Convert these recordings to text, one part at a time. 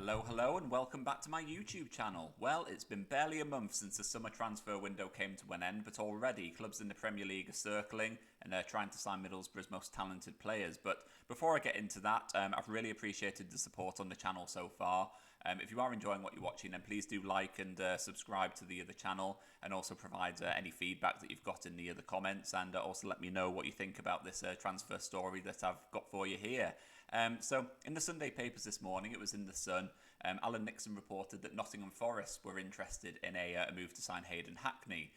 Hello, and welcome back to my YouTube channel. Well, it's been barely a month since the summer transfer window came to an end, but already clubs in the Premier League are circling and trying to sign Middlesbrough's most talented players. But before I get into that, I've really appreciated the support on the channel so far. If you are enjoying what you're watching, then please do like and subscribe to the channel, and also provide any feedback that you've got in the comments, and also let me know what you think about this transfer story that I've got for you here. So in the Sunday papers this morning, it was in the Sun, Alan Nixon reported that Nottingham Forest were interested in a move to sign Hayden Hackney.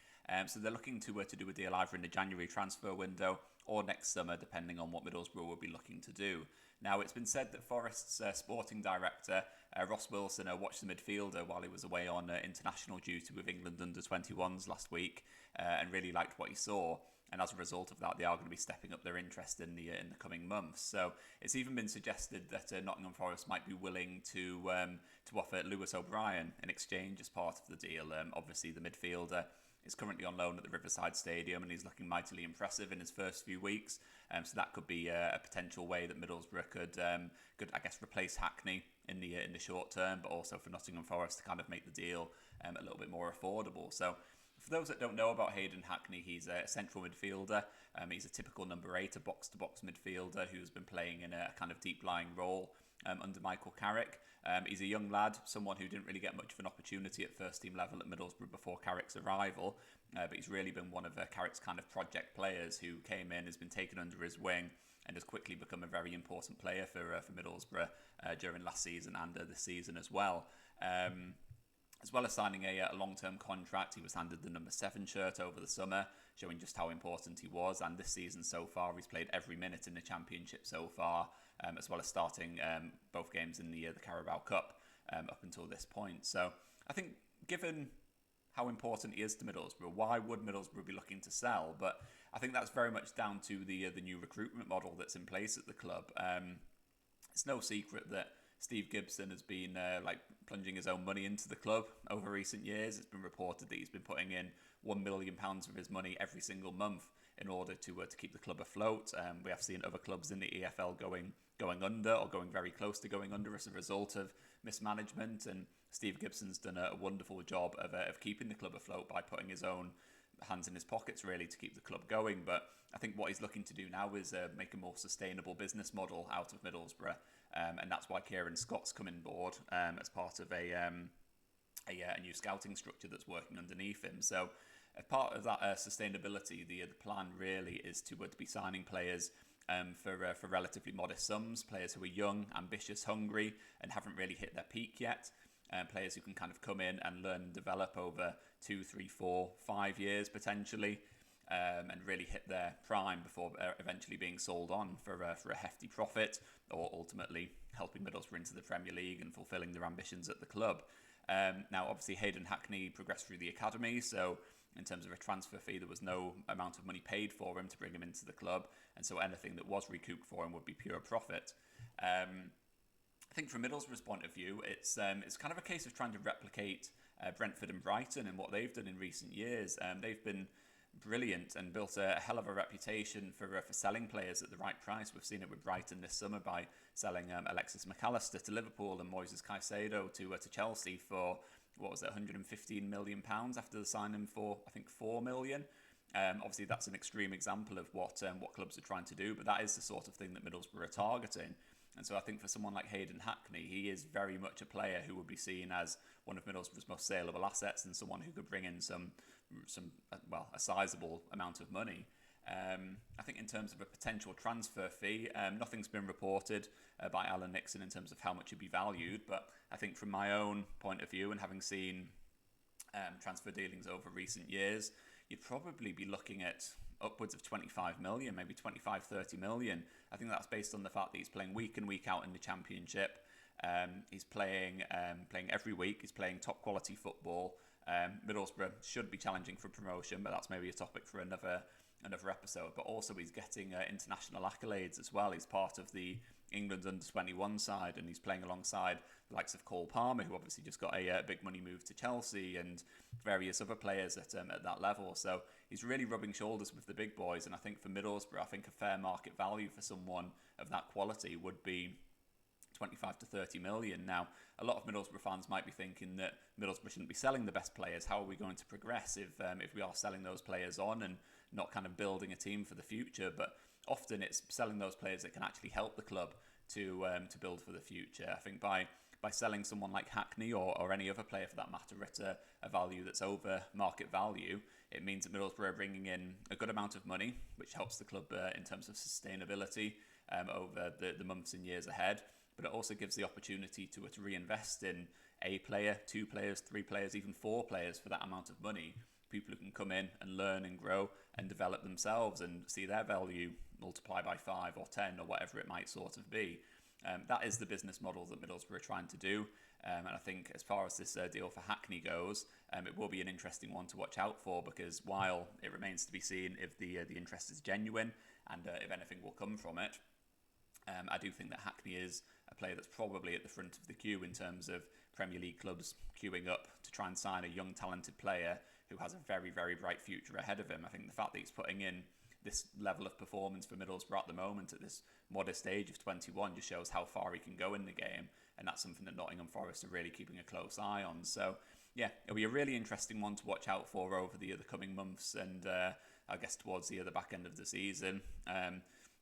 So they're looking to do a deal either in the January transfer window or next summer, depending on what Middlesbrough will be looking to do. Now, it's been said that Forest's sporting director, Ross Wilson, watched the midfielder while he was away on international duty with England under-21s last week, and really liked what he saw. And as a result of that, they are going to be stepping up their interest in the coming months. So it's even been suggested that Nottingham Forest might be willing to offer Lewis O'Brien in exchange as part of the deal. Obviously, the midfielder is currently on loan at the Riverside Stadium, and he's looking mightily impressive in his first few weeks. So that could be a potential way that Middlesbrough could I guess, replace Hackney in the short term, but also for Nottingham Forest to kind of make the deal a little bit more affordable. So for those that don't know about Hayden Hackney, he's a central midfielder. He's a typical number 8, a box-to-box midfielder who's been playing in a kind of deep-lying role under Michael Carrick. He's a young lad, someone who didn't really get much of an opportunity at first-team level at Middlesbrough before Carrick's arrival, but he's really been one of Carrick's kind of project players who came in, has been taken under his wing, and has quickly become a very important player for Middlesbrough during last season and this season as well. As well as signing a long-term contract, he was handed the number 7 shirt over the summer, showing just how important he was. And this season so far, he's played every minute in the Championship so far, as well as starting both games in the Carabao Cup up until this point. So I think, given how important he is to Middlesbrough, why would Middlesbrough be looking to sell? But I think that's very much down to the new recruitment model that's in place at the club. It's no secret that Steve Gibson has been plunging his own money into the club over recent years. It's been reported that he's been putting in £1 million of his money every single month in order to keep the club afloat. We have seen other clubs in the EFL going under, or going very close to going under, as a result of mismanagement. And Steve Gibson's done a wonderful job of keeping the club afloat by putting his own hands in his pockets, really, to keep the club going. But I think what he's looking to do now is make a more sustainable business model out of Middlesbrough, and that's why Kieran Scott's come on board as part of a new scouting structure that's working underneath him. So as part of that sustainability, the plan really is to be signing players for relatively modest sums, players who are young, ambitious, hungry, and haven't really hit their peak yet. Players who can kind of come in and learn and develop over 2, 3, 4, 5 years potentially, and really hit their prime before eventually being sold on for a hefty profit, or ultimately helping Middlesbrough into the Premier League and fulfilling their ambitions at the club. Now, obviously, Hayden Hackney progressed through the academy, so in terms of a transfer fee, there was no amount of money paid for him to bring him into the club, and so anything that was recouped for him would be pure profit. I think from Middlesbrough's point of view, it's kind of a case of trying to replicate Brentford and Brighton and what they've done in recent years. They've been brilliant and built a hell of a reputation for selling players at the right price. We've seen it with Brighton this summer by selling Alexis McAllister to Liverpool and Moises Caicedo to Chelsea for, what was it, £115 million after the signing for, I think, £4 million. Obviously, that's an extreme example of what clubs are trying to do, but that is the sort of thing that Middlesbrough are targeting. And so I think for someone like Hayden Hackney, he is very much a player who would be seen as one of Middlesbrough's most saleable assets, and someone who could bring in a sizable amount of money. I think in terms of a potential transfer fee, nothing's been reported by Alan Nixon in terms of how much he'd be valued. But I think from my own point of view, and having seen transfer dealings over recent years, you'd probably be looking at upwards of 25 million, maybe 25, 30 million. I think that's based on the fact that he's playing week in, week out in the Championship. He's playing every week. He's playing top quality football. Middlesbrough should be challenging for promotion, but that's maybe a topic for another episode. But also he's getting international accolades as well. He's part of the England under-21 side, and he's playing alongside the likes of Cole Palmer, who obviously just got a big money move to Chelsea, and various other players at that level. So he's really rubbing shoulders with the big boys, and I think for Middlesbrough, I think a fair market value for someone of that quality would be 25 to 30 million. Now, a lot of Middlesbrough fans might be thinking that Middlesbrough shouldn't be selling the best players. How are we going to progress if we are selling those players on and not kind of building a team for the future? But often it's selling those players that can actually help the club to build for the future. I think by selling someone like Hackney or any other player for that matter at a value that's over market value, it means that Middlesbrough are bringing in a good amount of money, which helps the club in terms of sustainability over the months and years ahead. But it also gives the opportunity to reinvest in a player, 2 players, 3 players, even 4 players for that amount of money. People who can come in and learn and grow and develop themselves and see their value multiply by 5 or 10 or whatever it might sort of be. That is the business model that Middlesbrough are trying to do. And I think as far as this deal for Hackney goes, it will be an interesting one to watch out for, because while it remains to be seen if the interest is genuine and if anything will come from it, I do think that Hackney is a player that's probably at the front of the queue in terms of Premier League clubs queuing up to try and sign a young talented player who has a very, very bright future ahead of him. I think the fact that he's putting in this level of performance for Middlesbrough at the moment at this modest age of 21 just shows how far he can go in the game, and that's something that Nottingham Forest are really keeping a close eye on. So yeah, it'll be a really interesting one to watch out for over the coming months, and I guess towards the back end of the season.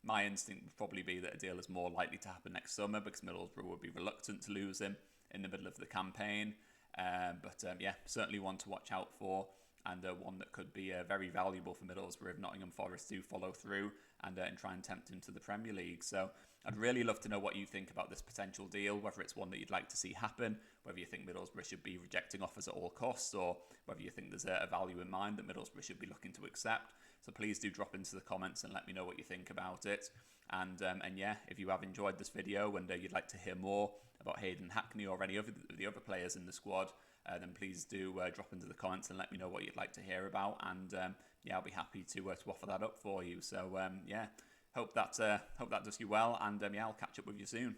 My instinct would probably be that a deal is more likely to happen next summer, because Middlesbrough would be reluctant to lose him in the middle of the campaign. But yeah, certainly one to watch out for, and one that could be very valuable for Middlesbrough if Nottingham Forest do follow through and try and tempt him to the Premier League. So I'd really love to know what you think about this potential deal, whether it's one that you'd like to see happen, whether you think Middlesbrough should be rejecting offers at all costs, or whether you think there's a value in mind that Middlesbrough should be looking to accept. So please do drop into the comments and let me know what you think about it. And yeah, if you have enjoyed this video and you'd like to hear more about Hayden Hackney or any of the other players in the squad, then please do drop into the comments and let me know what you'd like to hear about. And yeah, I'll be happy to offer that up for you. So yeah, hope that does you well. And yeah, I'll catch up with you soon.